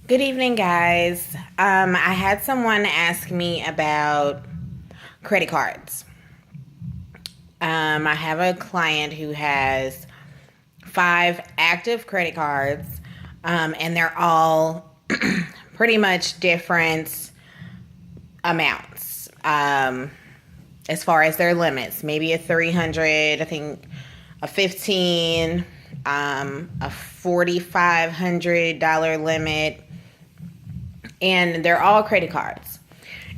Good evening, guys. I had someone ask me about credit cards. I have a client who has 5 active credit cards, and they're all pretty much different amounts as far as their limits. Maybe a 300, I think a 15, a $4,500 limit, and they're all credit cards.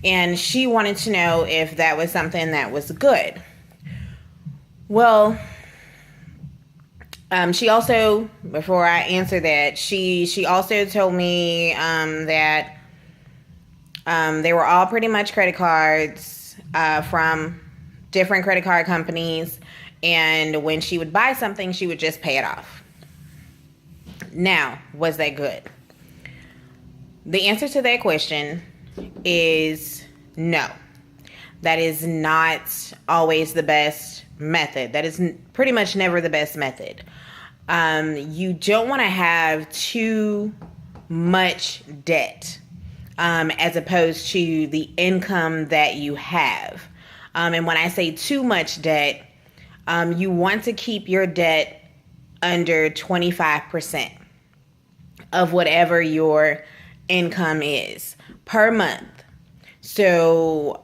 And she wanted to know if that was something that was good. Well, she also, before I answer that, she also told me that they were all pretty much credit cards from different credit card companies, and when she would buy something, she would just pay it off. Now, was that good? The answer to that question is no. That is not always the best method. That is pretty much never the best method. You don't want to have too much debt as opposed to the income that you have. And when I say too much debt, you want to keep your debt under 25% of whatever your income is per month. So,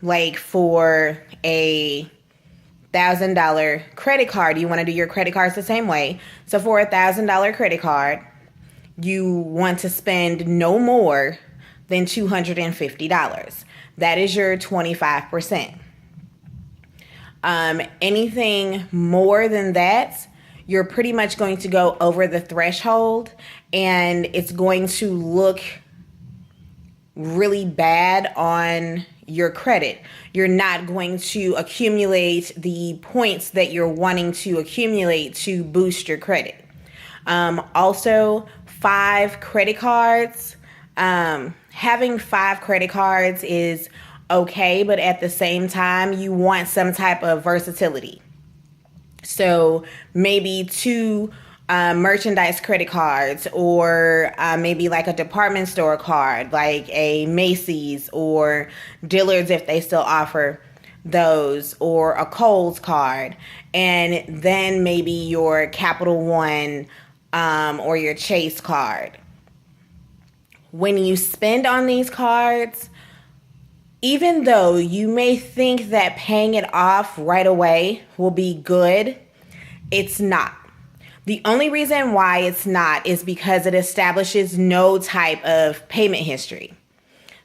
like for a $1,000 credit card, you want to do your credit cards the same way. So for a $1,000 credit card, you want to spend no more than $250. That is your 25%. Anything more than that, you're pretty much going to go over the threshold, and it's going to look really bad on your credit. You're not going to accumulate the points that you're wanting to accumulate to boost your credit. Also, 5 credit cards. Having 5 credit cards is okay, but at the same time, you want some type of versatility. So maybe 2 merchandise credit cards, or maybe like a department store card, like a Macy's or Dillard's if they still offer those, or a Kohl's card, and then maybe your Capital One or your Chase card. When you spend on these cards, even though you may think that paying it off right away will be good, it's not. The only reason why it's not is because it establishes no type of payment history.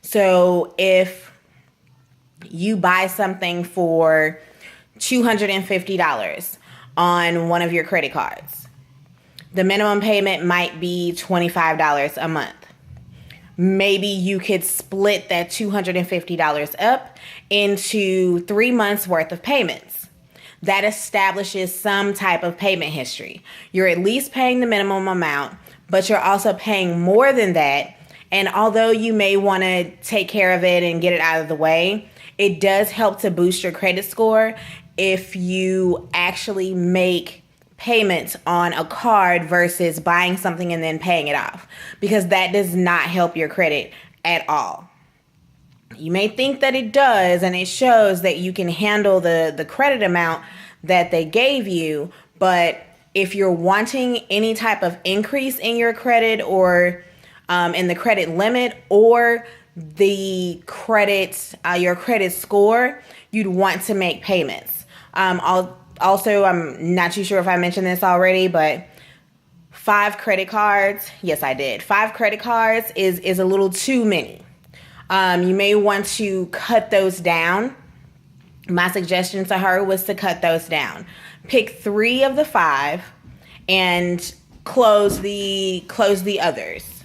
So if you buy something for $250 on one of your credit cards, the minimum payment might be $25 a month. Maybe you could split that $250 up into 3 months worth of payments. That establishes some type of payment history. You're at least paying the minimum amount, but you're also paying more than that. And although you may want to take care of it and get it out of the way, it does help to boost your credit score if you actually make payments on a card versus buying something and then paying it off, because that does not help your credit at all. You may think that it does, and it shows that you can handle the credit amount that they gave you, but if you're wanting any type of increase in your credit, or in the credit limit, or the credit, your credit score, you'd want to make payments. Also, I'm not too sure if I mentioned this already, but 5 credit cards, yes, I did. 5 credit cards is a little too many. You may want to cut those down. My suggestion to her was to cut those down. Pick 3 of the 5 and close the others.